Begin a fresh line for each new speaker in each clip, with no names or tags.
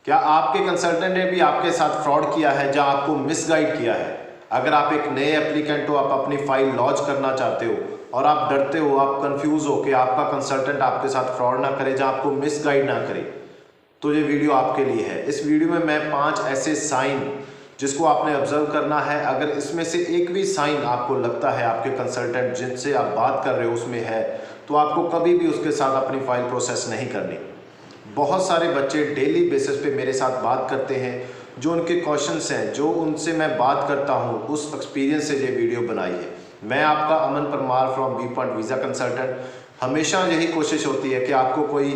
क्या आपके कंसल्टेंट ने भी आपके साथ फ्रॉड किया है, जहां आपको मिसगाइड किया है? अगर आप एक नए एप्लीकेंट हो, आप अपनी फाइल लॉन्च करना चाहते हो और आप डरते हो, आप कंफ्यूज हो कि आपका कंसल्टेंट आपके साथ फ्रॉड ना करे, जहां आपको मिसगाइड ना करे, तो ये वीडियो आपके लिए है। इस वीडियो में मैं 5 ऐसे साइन जिसको आपने ऑब्जर्व करना है। अगर इसमें से एक भी साइन आपको लगता है आपके कंसल्टेंट जिनसे आप बात कर रहे हो उसमें है, तो आपको कभी भी उसके साथ अपनी फाइल प्रोसेस नहीं करनी। बहुत सारे बच्चे डेली बेसिस पे मेरे साथ बात करते हैं, जो उनके क्वेश्चंस हैं, जो उनसे मैं बात करता हूं, उस एक्सपीरियंस से ये वीडियो बनाई है। मैं आपका Aman Parmar from B point visa consultant. हमेशा यही कोशिश होती है कि आपको कोई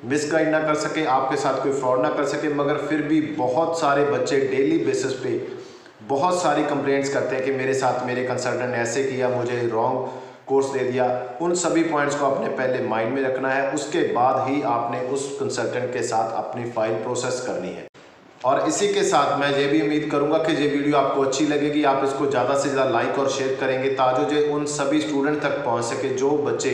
मिसगाइड ना कर सके, आपके साथ कोई फ्रॉड ना कर सके, मगर फिर भी बहुत सारे बच्चे डेली बेसिस पे बहुत सारी कंप्लेंट्स करते हैं कि मेरे साथ मेरे कंसल्टेंट ने ऐसे किया, मुझे रॉन्ग कोर्स दे दिया। उन सभी पॉइंट्स को आपने पहले माइंड में रखना है, उसके बाद ही आपने उस कंसल्टेंट के साथ अपनी फाइल प्रोसेस करनी है। और इसी के साथ मैं ये भी उम्मीद करूंगा कि ये वीडियो आपको अच्छी लगेगी, आप इसको ज़्यादा से ज़्यादा लाइक और शेयर करेंगे, ताकि जो उन सभी स्टूडेंट तक पहुंच सके जो बच्चे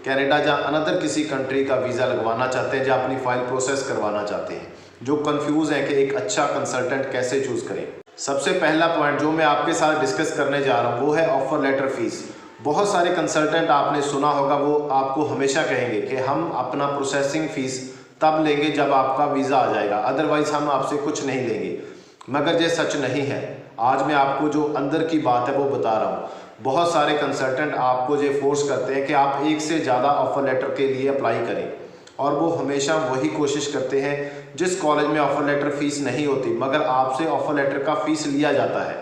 कनाडा या अनदर किसी कंट्री का वीज़ा लगवाना चाहते हैं, या अपनी फाइल प्रोसेस करवाना चाहते हैं, जो कन्फ्यूज़ हैं कि एक अच्छा कंसल्टेंट कैसे चूज़ करें। सबसे पहला पॉइंट जो मैं आपके साथ डिस्कस करने जा रहा हूँ वो है ऑफर लेटर फीस। बहुत सारे कंसल्टेंट आपने सुना होगा, वो आपको हमेशा कहेंगे कि हम अपना प्रोसेसिंग फ़ीस तब लेंगे जब आपका वीज़ा आ जाएगा, अदरवाइज़ हम आपसे कुछ नहीं लेंगे। मगर ये सच नहीं है। आज मैं आपको जो अंदर की बात है वो बता रहा हूँ। बहुत सारे कंसल्टेंट आपको ये फोर्स करते हैं कि आप एक से ज़्यादा ऑफ़र लेटर के लिए अप्लाई करें, और वो हमेशा वही कोशिश करते हैं जिस कॉलेज में ऑफ़र लेटर फ़ीस नहीं होती, मगर आपसे ऑफ़र लेटर का फ़ीस लिया जाता है,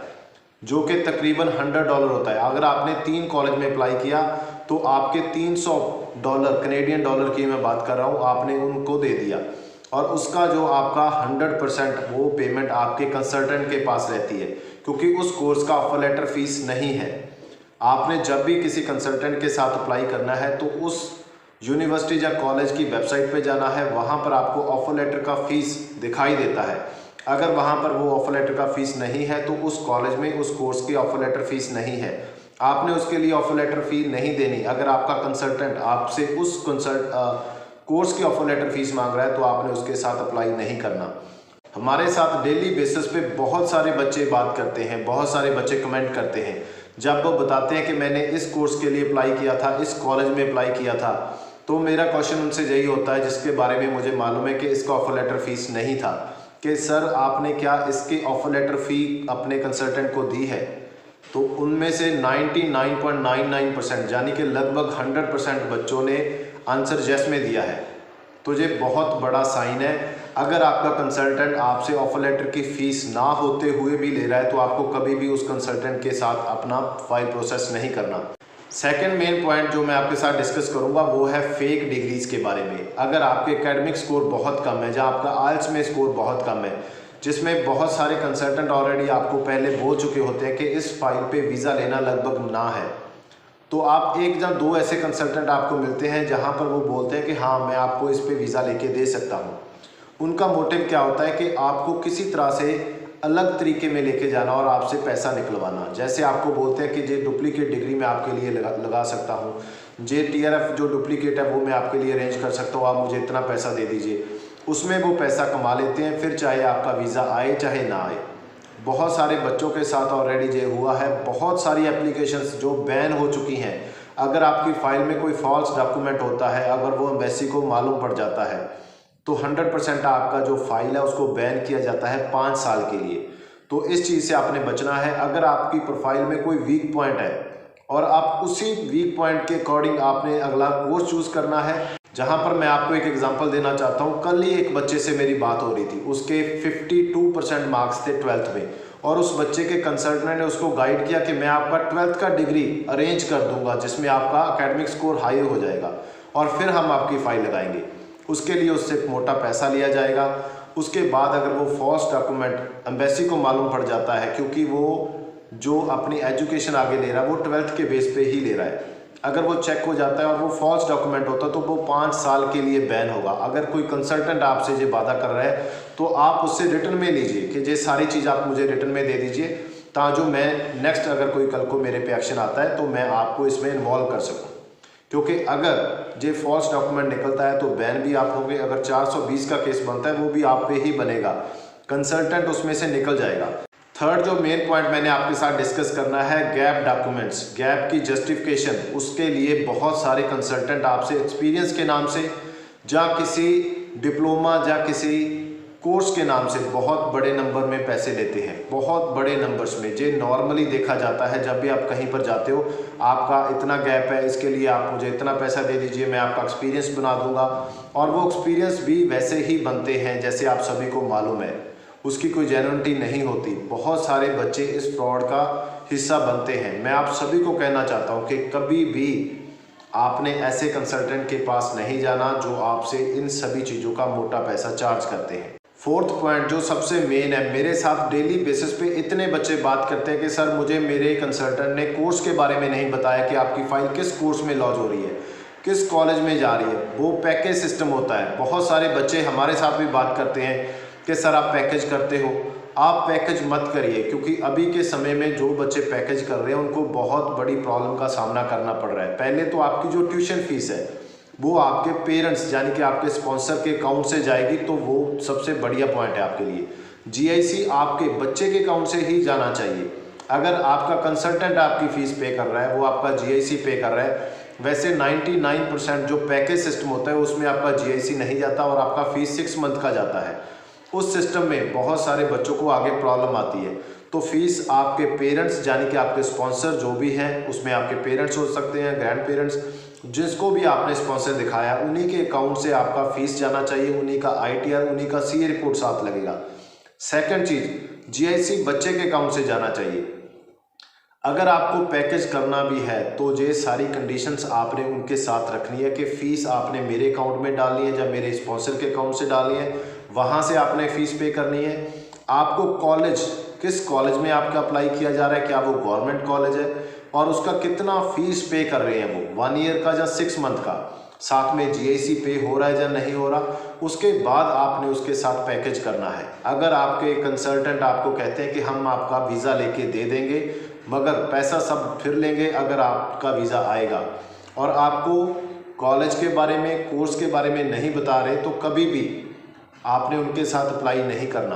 जो कि तकरीबन $100 होता है। अगर आपने 3 कॉलेज में अप्लाई किया तो आपके $300 कनेडियन डॉलर की मैं बात कर रहा हूँ, आपने उनको दे दिया, और उसका जो आपका 100% वो पेमेंट आपके कंसल्टेंट के पास रहती है, क्योंकि उस कोर्स का ऑफर लेटर फीस नहीं है। आपने जब भी किसी कंसल्टेंट के साथ अप्लाई करना है तो उस यूनिवर्सिटी या कॉलेज की वेबसाइट पे जाना है, वहाँ पर आपको ऑफर लेटर का फ़ीस दिखाई देता है। अगर वहाँ पर वो ऑफर लेटर का फ़ीस नहीं है तो उस कॉलेज में उस कोर्स की ऑफर लेटर फ़ीस नहीं है, आपने उसके लिए ऑफर लेटर फ़ी नहीं देनी। अगर आपका कंसल्टेंट आपसे उस कोर्स की ऑफर लेटर फ़ीस मांग रहा है तो आपने उसके साथ अप्लाई नहीं करना। हमारे साथ डेली बेसिस पे बहुत सारे बच्चे बात करते हैं, बहुत सारे बच्चे कमेंट करते हैं, जब वो बताते हैं कि मैंने इस कोर्स के लिए अप्लाई किया था, इस कॉलेज में अप्लाई किया था, तो मेरा क्वेश्चन उनसे यही होता है, जिसके बारे में मुझे मालूम है कि इसका ऑफर लेटर फ़ीस नहीं था, कि सर आपने क्या इसकी ऑफर लेटर फ़ी अपने कंसल्टेंट को दी है? तो उनमें से 99.99% यानी कि लगभग 100% बच्चों ने आंसर यस में दिया है। तो ये बहुत बड़ा साइन है। अगर आपका कंसल्टेंट आपसे ऑफर लेटर की फ़ीस ना होते हुए भी ले रहा है तो आपको कभी भी उस कंसल्टेंट के साथ अपना फाइल प्रोसेस नहीं करना। सेकंड मेन पॉइंट जो मैं आपके साथ डिस्कस करूंगा वो है फेक डिग्रीज के बारे में। अगर आपके एकेडमिक स्कोर बहुत कम है, जहां आपका आइल्स में स्कोर बहुत कम है, जिसमें बहुत सारे कंसल्टेंट ऑलरेडी आपको पहले बोल चुके होते हैं कि इस फाइल पे वीज़ा लेना लगभग ना है, तो आप 1 या 2 ऐसे कंसल्टेंट आपको मिलते हैं जहां पर वो बोलते हैं कि हाँ मैं आपको इस पे वीज़ा लेके दे सकता हूं। उनका मोटिव क्या होता है कि आपको किसी तरह से अलग तरीके में लेके जाना और आपसे पैसा निकलवाना। जैसे आपको बोलते हैं कि ये डुप्लीकेट डिग्री मैं आपके लिए लगा सकता हूँ, जे TRF जो डुप्लीकेट है वो मैं आपके लिए अरेंज कर सकता हूँ, आप मुझे इतना पैसा दे दीजिए। उसमें वो पैसा कमा लेते हैं, फिर चाहे आपका वीज़ा आए चाहे ना आए। बहुत सारे बच्चों के साथ ऑलरेडी ये हुआ है। बहुत सारी एप्लीकेशंस जो बैन हो चुकी हैं, अगर आपकी फ़ाइल में कोई फॉल्स डॉक्यूमेंट होता है, अगर वो एम्बेसी को मालूम पड़ जाता है, तो 100% आपका जो फाइल है उसको बैन किया जाता है 5 साल के लिए। तो इस चीज़ से आपने बचना है। अगर आपकी प्रोफाइल में कोई वीक पॉइंट है और आप उसी वीक पॉइंट के अकॉर्डिंग आपने अगला कोर्स चूज़ करना है। जहां पर मैं आपको एक एग्जांपल देना चाहता हूं, कल ही एक बच्चे से मेरी बात हो रही थी, उसके 52% मार्क्स थे 12th में, और उस बच्चे के कंसल्टेंट ने उसको गाइड किया कि मैं आपका 12th का डिग्री अरेंज कर दूंगा जिसमें आपका एकेडमिक स्कोर हाई हो जाएगा और फिर हम आपकी फ़ाइल लगाएंगे। उसके लिए उससे मोटा पैसा लिया जाएगा। उसके बाद अगर वो फॉल्स डॉक्यूमेंट एम्बेसी को मालूम पड़ जाता है, क्योंकि वो जो अपनी एजुकेशन आगे ले रहा है वो 12th के बेस पे ही ले रहा है, अगर वो चेक हो जाता है और वो फॉल्स डॉक्यूमेंट होता है तो वो 5 साल के लिए बैन होगा। अगर कोई कंसल्टेंट आपसे ये वादा कर रहा है तो आप उससे रिटर्न में लीजिए कि ये सारी चीज़ आप मुझे रिटर्न में दे दीजिए, ताकि जो मैं नेक्स्ट अगर कोई कल को मेरे पे एक्शन आता है तो मैं आपको इसमें इन्वॉल्व कर सकूँ। क्योंकि अगर ये फॉल्स डॉक्यूमेंट निकलता है तो बैन भी आप होंगे। अगर 420 का केस बनता है वो भी आप पे ही बनेगा, कंसल्टेंट उसमें से निकल जाएगा। थर्ड जो मेन पॉइंट मैंने आपके साथ डिस्कस करना है, गैप डॉक्यूमेंट्स, गैप की जस्टिफिकेशन। उसके लिए बहुत सारे कंसल्टेंट आपसे एक्सपीरियंस के नाम से या किसी डिप्लोमा या किसी कोर्स के नाम से बहुत बड़े नंबर में पैसे लेते हैं, बहुत बड़े नंबर्स में। ये नॉर्मली देखा जाता है जब भी आप कहीं पर जाते हो, आपका इतना गैप है, इसके लिए आप मुझे इतना पैसा दे दीजिए, मैं आपका एक्सपीरियंस बना दूंगा। और वो एक्सपीरियंस भी वैसे ही बनते हैं जैसे आप सभी को मालूम है, उसकी कोई जेन्युइनिटी नहीं होती। बहुत सारे बच्चे इस फ्रॉड का हिस्सा बनते हैं। मैं आप सभी को कहना चाहता हूँ कि कभी भी आपने ऐसे कंसल्टेंट के पास नहीं जाना जो आपसे इन सभी चीज़ों का मोटा पैसा चार्ज करते हैं। फोर्थ पॉइंट जो सबसे मेन है, मेरे साथ डेली बेसिस पे इतने बच्चे बात करते हैं कि सर मुझे मेरे कंसल्टेंट ने कोर्स के बारे में नहीं बताया कि आपकी फ़ाइल किस कोर्स में लॉन्च हो रही है, किस कॉलेज में जा रही है। वो पैकेज सिस्टम होता है। बहुत सारे बच्चे हमारे साथ भी बात करते हैं कि सर आप पैकेज करते हो। आप पैकेज मत करिए, क्योंकि अभी के समय में जो बच्चे पैकेज कर रहे हैं उनको बहुत बड़ी प्रॉब्लम का सामना करना पड़ रहा है। पहले तो आपकी जो ट्यूशन फीस है वो आपके पेरेंट्स यानी कि आपके स्पॉन्सर के अकाउंट से जाएगी, तो वो सबसे बढ़िया पॉइंट है आपके लिए। जीआईसी आपके बच्चे के अकाउंट से ही जाना चाहिए। अगर आपका कंसल्टेंट आपकी फ़ीस पे कर रहा है, वो आपका जीआईसी पे कर रहा है। वैसे 99% जो पैकेज सिस्टम होता है उसमें आपका जीआईसी नहीं जाता और आपका फ़ीस 6 मंथ का जाता है। उस सिस्टम में बहुत सारे बच्चों को आगे प्रॉब्लम आती है। तो फीस आपके पेरेंट्स यानी कि आपके स्पॉन्सर जो भी हैं, उसमें आपके पेरेंट्स हो सकते हैं, ग्रैंड पेरेंट्स, जिसको भी आपने स्पॉन्सर दिखाया उन्हीं के अकाउंट से आपका फीस जाना चाहिए, उन्हीं का आईटीआर, उन्हीं का सीए रिपोर्ट साथ लगेगा। सेकंड चीज़, जीआईसी बच्चे के अकाउंट से जाना चाहिए। अगर आपको पैकेज करना भी है तो ये सारी कंडीशंस आपने उनके साथ रखनी है कि फ़ीस आपने मेरे अकाउंट में डालनी है या मेरे स्पॉन्सर के अकाउंट से डालनी है, वहाँ से आपने फ़ीस पे करनी है। आपको कॉलेज, किस कॉलेज में आपका अप्लाई किया जा रहा है, क्या वो गवर्नमेंट कॉलेज है और उसका कितना फ़ीस पे कर रहे हैं, वो 1 ईयर का या 6 मंथ का, साथ में जीआईसी पे हो रहा है या नहीं हो रहा, उसके बाद आपने उसके साथ पैकेज करना है। अगर आपके कंसल्टेंट आपको कहते हैं कि हम आपका वीज़ा लेके दे देंगे मगर पैसा सब फिर लेंगे अगर आपका वीज़ा आएगा, और आपको कॉलेज के बारे में, कोर्स के बारे में नहीं बता रहे, तो कभी भी आपने उनके साथ अप्लाई नहीं करना।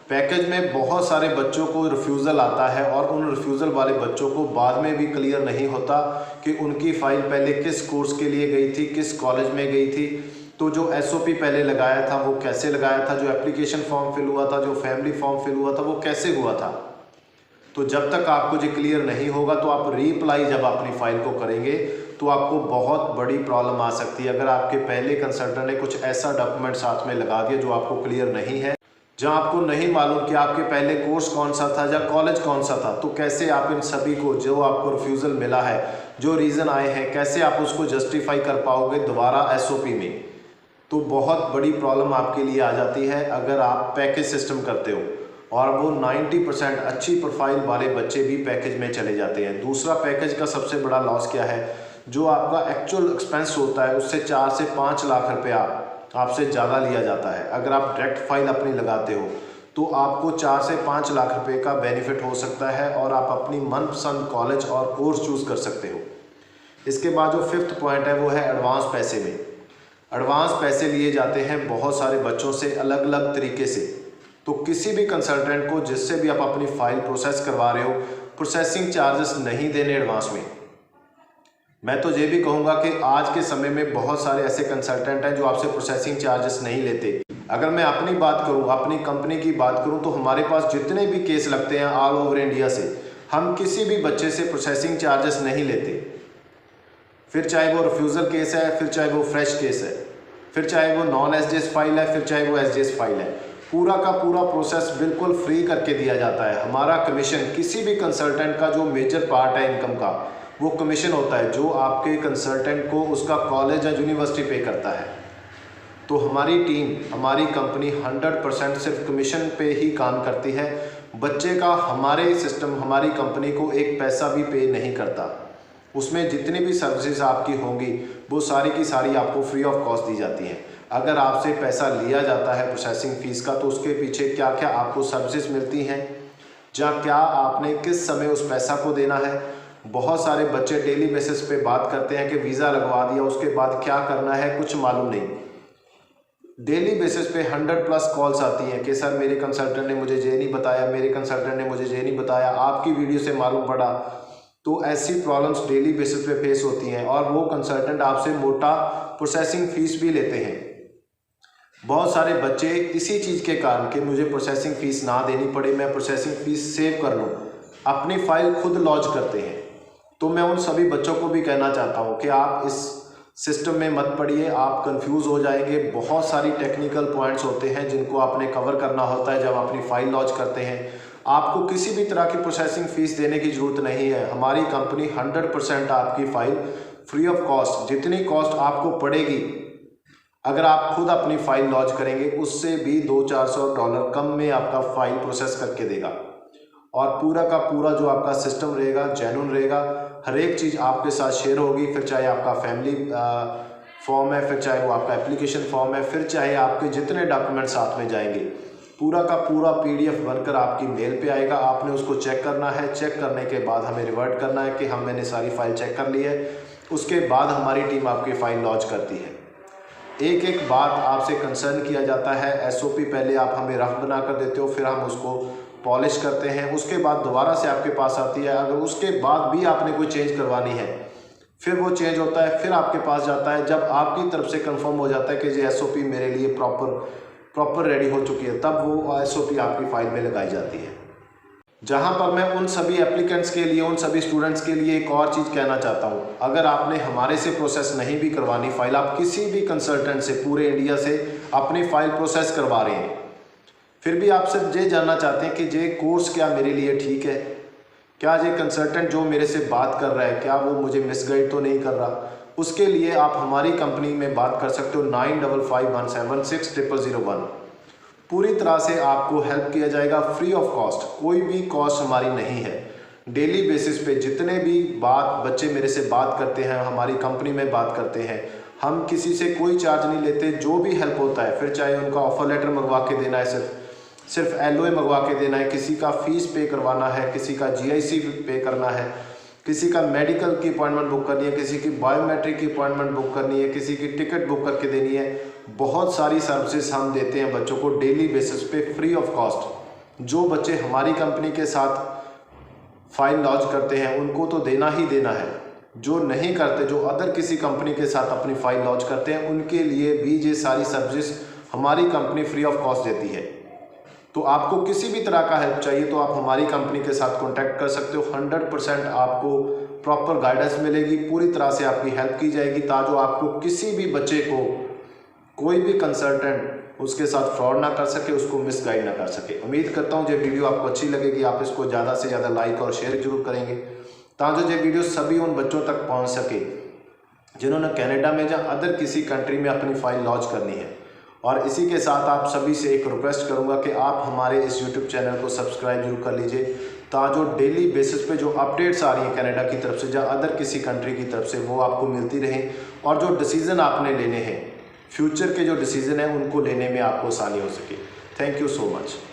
पैकेज में बहुत सारे बच्चों को रिफ्यूज़ल आता है और उन रिफ्यूज़ल वाले बच्चों को बाद में भी क्लियर नहीं होता कि उनकी फ़ाइल पहले किस कोर्स के लिए गई थी, किस कॉलेज में गई थी, तो जो एसओपी पहले लगाया था वो कैसे लगाया था, जो एप्लीकेशन फॉर्म फिल हुआ था, जो फैमिली फॉर्म फिल हुआ था वो कैसे हुआ था। तो जब तक आपको जो क्लियर नहीं होगा तो आप रीअप्लाई जब अपनी फ़ाइल को करेंगे तो आपको बहुत बड़ी प्रॉब्लम आ सकती है। अगर आपके पहले कंसल्टेंट ने कुछ ऐसा डॉक्यूमेंट साथ में लगा दिया जो आपको क्लियर नहीं है, जहां आपको नहीं मालूम कि आपके पहले कोर्स कौन सा था या कॉलेज कौन सा था, तो कैसे आप इन सभी को, जो आपको रिफ्यूज़ल मिला है, जो रीज़न आए हैं, कैसे आप उसको जस्टिफाई कर पाओगे दोबारा एसओपी में। तो बहुत बड़ी प्रॉब्लम आपके लिए आ जाती है अगर आप पैकेज सिस्टम करते हो, और वो 90% अच्छी प्रोफाइल वाले बच्चे भी पैकेज में चले जाते हैं। दूसरा, पैकेज का सबसे बड़ा लॉस क्या है, जो आपका एक्चुअल एक्सपेंस होता है उससे 4 से 5 लाख रुपया आपसे ज़्यादा लिया जाता है। अगर आप डायरेक्ट फाइल अपनी लगाते हो तो आपको 4 से 5 लाख रुपए का बेनिफिट हो सकता है और आप अपनी मनपसंद कॉलेज और कोर्स चूज़ कर सकते हो। इसके बाद जो 5th पॉइंट है वो है एडवांस पैसे में। एडवांस पैसे लिए जाते हैं बहुत सारे बच्चों से अलग अलग तरीके से। तो किसी भी कंसल्टेंट को जिससे भी आप अपनी फ़ाइल प्रोसेस करवा रहे हो, प्रोसेसिंग चार्जेस नहीं देने एडवांस में। मैं तो ये भी कहूँगा कि आज के समय में बहुत सारे ऐसे कंसल्टेंट हैं जो आपसे प्रोसेसिंग चार्जेस नहीं लेते। अगर मैं अपनी बात करूँ, अपनी कंपनी की बात करूँ, तो हमारे पास जितने भी केस लगते हैं ऑल ओवर इंडिया से, हम किसी भी बच्चे से प्रोसेसिंग चार्जेस नहीं लेते। फिर चाहे वो रिफ्यूज़ल केस है, फिर चाहे वो फ्रेश केस है, फिर चाहे वो नॉन एसडीएस फाइल है, फिर चाहे वो एसडीएस फाइल है, पूरा का पूरा प्रोसेस बिल्कुल फ्री करके दिया जाता है। हमारा कमीशन, किसी भी कंसल्टेंट का जो मेजर पार्ट है इनकम का, वो कमीशन होता है जो आपके कंसल्टेंट को उसका कॉलेज या यूनिवर्सिटी पे करता है। तो हमारी टीम, हमारी कंपनी 100% सिर्फ कमीशन पे ही काम करती है। बच्चे का हमारे सिस्टम, हमारी कंपनी को एक पैसा भी पे नहीं करता। उसमें जितनी भी सर्विसेज आपकी होंगी वो सारी की सारी आपको फ्री ऑफ कॉस्ट दी जाती हैं। अगर आपसे पैसा लिया जाता है प्रोसेसिंग फ़ीस का, तो उसके पीछे क्या क्या आपको सर्विसेज मिलती हैं, या क्या आपने किस समय उस पैसा को देना है, बहुत सारे बच्चे डेली बेसिस पे बात करते हैं कि वीज़ा लगवा दिया, उसके बाद क्या करना है कुछ मालूम नहीं। डेली बेसिस पे 100+ कॉल्स आती हैं कि सर मेरे कंसल्टेंट ने मुझे ये नहीं बताया, मेरे कंसल्टेंट ने मुझे ये नहीं बताया, आपकी वीडियो से मालूम पड़ा। तो ऐसी प्रॉब्लम्स डेली बेसिस पे फेस होती हैं और वो कंसल्टेंट आपसे मोटा प्रोसेसिंग फ़ीस भी लेते हैं। बहुत सारे बच्चे इसी चीज़ के कारण कि मुझे प्रोसेसिंग फ़ीस ना देनी पड़े, मैं प्रोसेसिंग फ़ीस सेव कर लूँ, अपनी फ़ाइल खुद लॉन्च करते हैं। तो मैं उन सभी बच्चों को भी कहना चाहता हूँ कि आप इस सिस्टम में मत पड़िए, आप कंफ्यूज हो जाएंगे। बहुत सारी टेक्निकल पॉइंट्स होते हैं जिनको आपने कवर करना होता है जब अपनी फ़ाइल लॉन्च करते हैं। आपको किसी भी तरह की प्रोसेसिंग फ़ीस देने की ज़रूरत नहीं है। हमारी कंपनी 100% आपकी फ़ाइल फ्री ऑफ कॉस्ट, जितनी कॉस्ट आपको पड़ेगी अगर आप खुद अपनी फ़ाइल लॉन्च करेंगे, उससे भी $200-400 कम में आपका फ़ाइल प्रोसेस करके देगा। और पूरा का पूरा जो आपका सिस्टम रहेगा जेन्युइन रहेगा, हर एक चीज़ आपके साथ शेयर होगी। फिर चाहे आपका फैमिली फॉर्म है, फिर चाहे वो आपका एप्लीकेशन फॉर्म है, फिर चाहे आपके जितने डॉक्यूमेंट साथ में जाएंगे, पूरा का पूरा PDF बनकर आपकी मेल पे आएगा। आपने उसको चेक करना है, चेक करने के बाद हमें रिवर्ट करना है कि हम मैंने सारी फ़ाइल चेक कर ली है। उसके बाद हमारी टीम आपकी फ़ाइल लॉन्च करती है। एक एक बात आपसे कंसर्न किया जाता है। SOP पहले आप हमें रफ बना कर देते हो, फिर हम उसको पॉलिश करते हैं, उसके बाद दोबारा से आपके पास आती है। अगर उसके बाद भी आपने कोई चेंज करवानी है, फिर वो चेंज होता है, फिर आपके पास जाता है। जब आपकी तरफ से कंफर्म हो जाता है कि ये SOP मेरे लिए प्रॉपर रेडी हो चुकी है, तब वो SOP आपकी फ़ाइल में लगाई जाती है। जहाँ पर मैं उन सभी एप्लीकेंट्स के लिए, उन सभी स्टूडेंट्स के लिए एक और चीज़ कहना चाहता हूँ। अगर आपने हमारे से प्रोसेस नहीं भी करवानी फ़ाइल, आप किसी भी कंसल्टेंट से पूरे इंडिया से अपनी फ़ाइल प्रोसेस करवा रहे हैं, फिर भी आप सिर्फ ये जानना चाहते हैं कि ये कोर्स क्या मेरे लिए ठीक है, क्या ये कंसल्टेंट जो मेरे से बात कर रहा है क्या वो मुझे मिसगाइड तो नहीं कर रहा, उसके लिए आप हमारी कंपनी में बात कर सकते हो। 9551760001। पूरी तरह से आपको हेल्प किया जाएगा फ्री ऑफ कॉस्ट, कोई भी कॉस्ट हमारी नहीं है। डेली बेसिस पे जितने भी बच्चे मेरे से बात करते हैं, हमारी कंपनी में बात करते हैं, हम किसी से कोई चार्ज नहीं लेते। जो भी हेल्प होता है, फिर चाहे उनका ऑफर लेटर मंगवा के देना है, सिर्फ LOA मंगवा के देना है, किसी का फ़ीस पे करवाना है, किसी का GIC पे करना है, किसी का मेडिकल की अपॉइंटमेंट बुक करनी है, किसी की बायोमेट्रिक की अपॉइंटमेंट बुक करनी है, किसी की टिकट बुक करके देनी है। बहुत सारी सर्विसेज हम देते हैं बच्चों को डेली बेसिस पे फ्री ऑफ कॉस्ट। जो बच्चे हमारी कंपनी के साथ फ़ाइल लॉन्च करते हैं उनको तो देना ही देना है। जो नहीं करते, जो अदर किसी कंपनी के साथ अपनी फ़ाइल लॉन्च करते हैं, उनके लिए भी ये सारी सर्विस हमारी कंपनी फ्री ऑफ कॉस्ट देती है। तो आपको किसी भी तरह का हेल्प चाहिए तो आप हमारी कंपनी के साथ कांटेक्ट कर सकते हो। 100% आपको प्रॉपर गाइडेंस मिलेगी, पूरी तरह से आपकी हेल्प की जाएगी, ताकि आपको किसी भी बच्चे को कोई भी कंसल्टेंट उसके साथ फ्रॉड ना कर सके, उसको मिसगाइड ना कर सके। उम्मीद करता हूँ ये वीडियो आपको अच्छी लगेगी, आप इसको ज़्यादा से ज़्यादा लाइक और शेयर जरूर करेंगे, ताकि ये वीडियो सभी उन बच्चों तक पहुँच सके जिन्होंने कनाडा में या अदर किसी कंट्री में अपनी फ़ाइल लॉन्च करनी है। और इसी के साथ आप सभी से एक रिक्वेस्ट करूंगा कि आप हमारे इस YouTube चैनल को सब्सक्राइब जरूर कर लीजिए, ताकि जो डेली बेसिस पे जो अपडेट्स आ रही हैं कनाडा की तरफ से या अदर किसी कंट्री की तरफ से, वो आपको मिलती रहें। और जो डिसीज़न आपने लेने हैं, फ्यूचर के जो डिसीज़न हैं, उनको लेने में आपको आसानी हो सके। Thank you so much.